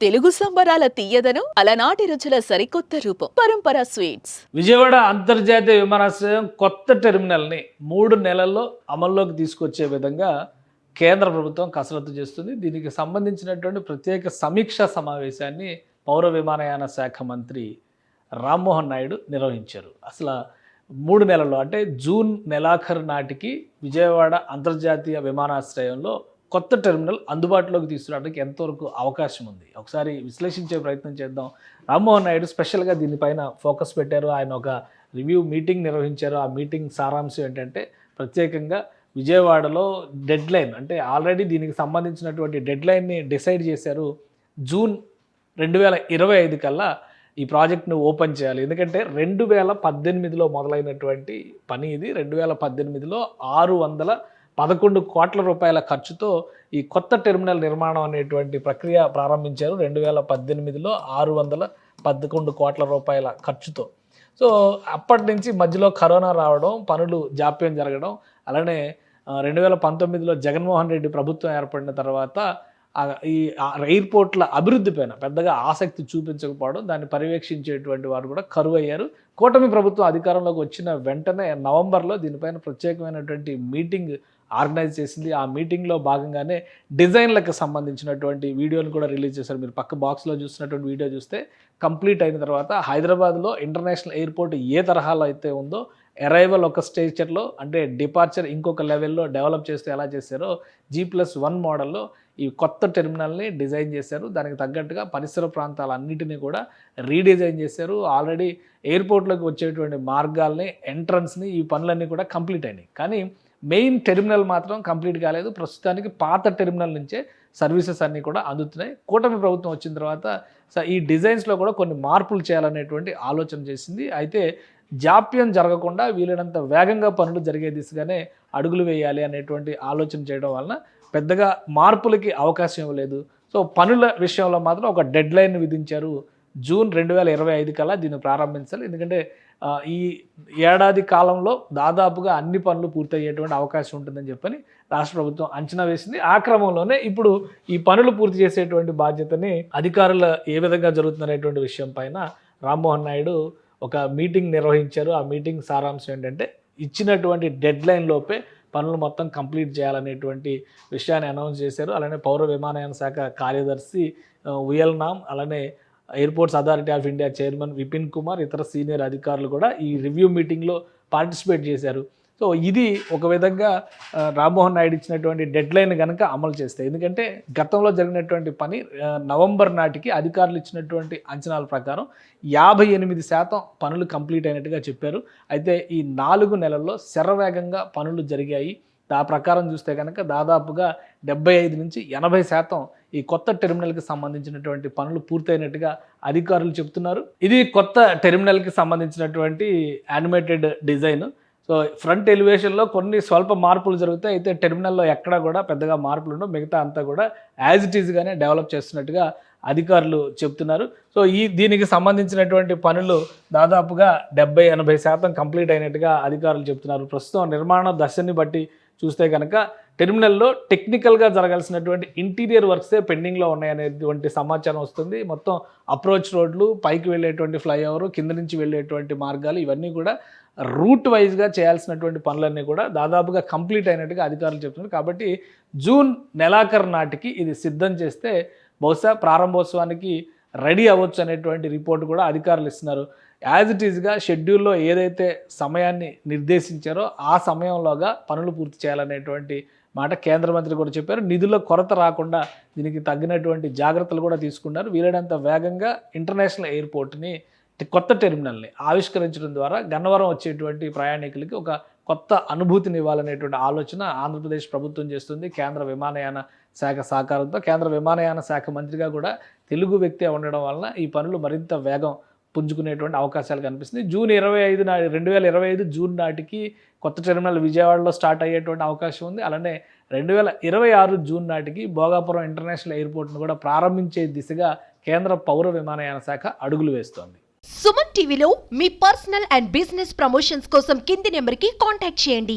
తెలుగు సంబరాల తీయదనం అలనాటి రుచుల సరికొత్త రూపం పరంపర స్వీట్స్. విజయవాడ అంతర్జాతీయ విమానాశ్రయం కొత్త టెర్మినల్ని 3 నెలల్లో అమల్లోకి తీసుకొచ్చే విధంగా కేంద్ర ప్రభుత్వం కసరత్తు చేస్తుంది. దీనికి సంబంధించినటువంటి ప్రత్యేక సమీక్షా సమావేశాన్ని పౌర విమానయాన శాఖ మంత్రి రామ్మోహన్ నాయుడు నిర్వహించారు. అసలు 3 నెలల్లో అంటే జూన్ నెలాఖరు నాటికి విజయవాడ అంతర్జాతీయ విమానాశ్రయంలో కొత్త టెర్మినల్ అందుబాటులోకి తీసుకురావడానికి ఎంతవరకు అవకాశం ఉంది, ఒకసారి విశ్లేషించే ప్రయత్నం చేద్దాం. రామ్మోహన్ నాయుడు స్పెషల్గా దీనిపైన ఫోకస్ పెట్టారు. ఆయన ఒక రివ్యూ మీటింగ్ నిర్వహించారు. ఆ మీటింగ్ సారాంశం ఏంటంటే ప్రత్యేకంగా విజయవాడలో డెడ్ లైన్, అంటే ఆల్రెడీ దీనికి సంబంధించినటువంటి డెడ్ లైన్ని డిసైడ్ చేశారు. జూన్ 2025 కల్లా ఈ ప్రాజెక్ట్ను ఓపెన్ చేయాలి. ఎందుకంటే 2018లో మొదలైనటువంటి పని ఇది. 2018లో 611 కోట్ల రూపాయల ఖర్చుతో ఈ కొత్త టెర్మినల్ నిర్మాణం అనేటువంటి ప్రక్రియ ప్రారంభించారు. 2018లో 611 కోట్ల రూపాయల ఖర్చుతో. సో అప్పటి నుంచి మధ్యలో కరోనా రావడం, పనులు జాప్యం జరగడం, అలానే 2019లో జగన్మోహన్ రెడ్డి ప్రభుత్వం ఏర్పడిన తర్వాత ఈ ఎయిర్పోర్ట్ల అభివృద్ధి పైన పెద్దగా ఆసక్తి చూపించకపోవడం, దాన్ని పర్యవేక్షించేటువంటి వారు కూడా కరువయ్యారు. కూటమి ప్రభుత్వం అధికారంలోకి వచ్చిన వెంటనే నవంబర్లో దీనిపైన ప్రత్యేకమైనటువంటి మీటింగ్ ఆర్గనైజ్ చేసింది. ఆ మీటింగ్లో భాగంగానే డిజైన్లకు సంబంధించినటువంటి వీడియోని కూడా రిలీజ్ చేశారు. మీరు పక్క బాక్స్లో చూసినటువంటి వీడియో చూస్తే కంప్లీట్ అయిన తర్వాత హైదరాబాద్లో ఇంటర్నేషనల్ ఎయిర్పోర్ట్ ఏ తరహాలో అయితే ఉందో, అరైవల్ ఒక స్టేచర్లో, అంటే డిపార్చర్ ఇంకొక లెవెల్లో డెవలప్ చేస్తే ఎలా చేశారో G+1 మోడల్లో ఈ కొత్త టెర్మినల్ని డిజైన్ చేశారు. దానికి తగ్గట్టుగా పరిసర ప్రాంతాలన్నిటినీ కూడా రీడిజైన్ చేశారు. ఆల్రెడీ ఎయిర్పోర్ట్లోకి వచ్చేటువంటి మార్గాల్ని, ఎంట్రన్స్ని, ఈ పనులన్నీ కూడా కంప్లీట్ అయినాయి. కానీ మెయిన్ టెర్మినల్ మాత్రం కంప్లీట్ కాలేదు. ప్రస్తుతానికి పాత టెర్మినల్ నుంచే సర్వీసెస్ అన్నీ కూడా అందుతున్నాయి. కూటమి ప్రభుత్వం వచ్చిన తర్వాత ఈ డిజైన్స్లో కూడా కొన్ని మార్పులు చేయాలనేటువంటి ఆలోచన చేసింది. అయితే జాప్యం జరగకుండా వీలైనంత వేగంగా పనులు జరిగే దిశగానే అడుగులు వేయాలి అనేటువంటి ఆలోచన చేయడం వలన పెద్దగా మార్పులకి అవకాశం ఇవ్వలేదు. సో పనుల విషయంలో మాత్రం ఒక డెడ్ లైన్ విధించారు. జూన్ 2025 కల్లా దీన్ని ప్రారంభించాలి. ఎందుకంటే ఈ ఏడాది కాలంలో దాదాపుగా అన్ని పనులు పూర్తయ్యేటువంటి అవకాశం ఉంటుందని చెప్పని రాష్ట్ర ప్రభుత్వం అంచనా వేసింది. ఆ క్రమంలోనే ఇప్పుడు ఈ పనులు పూర్తి చేసేటువంటి బాధ్యతని అధికారులు ఏ విధంగా జరుగుతుందనేటువంటి విషయం పైన రామ్మోహన్ నాయుడు ఒక మీటింగ్ నిర్వహించారు. ఆ మీటింగ్ సారాంశం ఏంటంటే ఇచ్చినటువంటి డెడ్ లైన్ లోపే పనులు మొత్తం కంప్లీట్ చేయాలనేటువంటి విషయాన్ని అనౌన్స్ చేశారు. అలానే పౌర విమానయాన శాఖ కార్యదర్శి ఉయల్ నామ్, అలానే airports authority of India chairman Vipin Kumar, ఇతర సీనియర్ అధికారులు కూడా ఈ రివ్యూ మీటింగ్లో పార్టిసిపేట్ చేశారు. సో ఇది ఒక విధంగా రామ్మోహన్ నాయుడు ఇచ్చినటువంటి డెడ్ లైన్ కనుక అమలు చేస్తే, ఎందుకంటే గతంలో జరిగినటువంటి పని నవంబర్ నాటికి అధికారులు ఇచ్చినటువంటి అంచనాల ప్రకారం 58% పనులు కంప్లీట్ అయినట్టుగా చెప్పారు. అయితే ఈ 4 నెలల్లో శరవేగంగా పనులు జరిగాయి. ఆ ప్రకారం చూస్తే కనుక దాదాపుగా 75 నుంచి 80% ఈ కొత్త టెర్మినల్కి సంబంధించినటువంటి పనులు పూర్తయినట్టుగా అధికారులు చెప్తున్నారు. ఇది కొత్త టెర్మినల్కి సంబంధించినటువంటి యానిమేటెడ్ డిజైన్. సో ఫ్రంట్ ఎలివేషన్లో కొన్ని స్వల్ప మార్పులు జరుగుతాయి. అయితే టెర్మినల్లో ఎక్కడా కూడా పెద్దగా మార్పులు ఉండవు. మిగతా అంతా కూడా యాజ్ ఇట్ ఈజ్గానే డెవలప్ చేస్తున్నట్టుగా అధికారులు చెప్తున్నారు. సో దీనికి సంబంధించినటువంటి పనులు దాదాపుగా 70-80% కంప్లీట్ అయినట్టుగా అధికారులు చెప్తున్నారు. ప్రస్తుతం నిర్మాణ దశని బట్టి చూస్తే కనుక టెర్మినల్లో టెక్నికల్గా జరగాల్సినటువంటి ఇంటీరియర్ వర్క్సే పెండింగ్లో ఉన్నాయనేటువంటి సమాచారం వస్తుంది. మొత్తం అప్రోచ్ రోడ్లు, పైకి వెళ్ళేటువంటి ఫ్లైఓవర్, కింద నుంచి వెళ్ళేటువంటి మార్గాలు, ఇవన్నీ కూడా రూట్ వైజ్గా చేయాల్సినటువంటి పనులన్నీ కూడా దాదాపుగా కంప్లీట్ అయినట్టుగా అధికారులు చెప్తున్నారు. కాబట్టి జూన్ నెలాఖరు నాటికి ఇది సిద్ధం చేస్తే బహుశా ప్రారంభోత్సవానికి రెడీ అవ్వచ్చు అనేటువంటి రిపోర్ట్ కూడా అధికారులు ఇస్తున్నారు. యాజ్ ఇట్ ఈజ్గా షెడ్యూల్లో ఏదైతే సమయాన్ని నిర్దేశించారో ఆ సమయంలోగా పనులు పూర్తి చేయాలనేటువంటి మాట కేంద్ర మంత్రి కూడా చెప్పారు. నిధుల కొరత రాకుండా దీనికి తగ్గినటువంటి జాగ్రత్తలు కూడా తీసుకున్నారు. వీలైనంత వేగంగా ఇంటర్నేషనల్ ఎయిర్పోర్ట్ని, కొత్త టెర్మినల్ని ఆవిష్కరించడం ద్వారా గన్నవరం వచ్చేటువంటి ప్రయాణికులకి ఒక కొత్త అనుభూతిని ఇవ్వాలనేటువంటి ఆలోచన ఆంధ్రప్రదేశ్ ప్రభుత్వం చేస్తుంది. కేంద్ర విమానయాన శాఖ సహకారంతో కేంద్ర విమానయాన శాఖ మంత్రిగా కూడా తెలుగు వ్యక్తి ఉండడం వలన ఈ పనులు మరింత వేగం పుంజుకునేటువంటి అవకాశాలు కనిపిస్తుంది. 2025 జూన్ నాటికి కొత్త టెర్మినల్ విజయవాడలో స్టార్ట్ అయ్యేటువంటి అవకాశం ఉంది. అలానే 2026 జూన్ నాటికి భోగాపురం ఇంటర్నేషనల్ ఎయిర్పోర్ట్ను కూడా ప్రారంభించే దిశగా కేంద్ర పౌర విమానయాన శాఖ అడుగులు వేస్తోంది. సుమన్ టీవీలో మీ పర్సనల్ అండ్ బిజినెస్ ప్రమోషన్స్ కోసం కింది నెంబర్కి కాంటాక్ట్ చేయండి.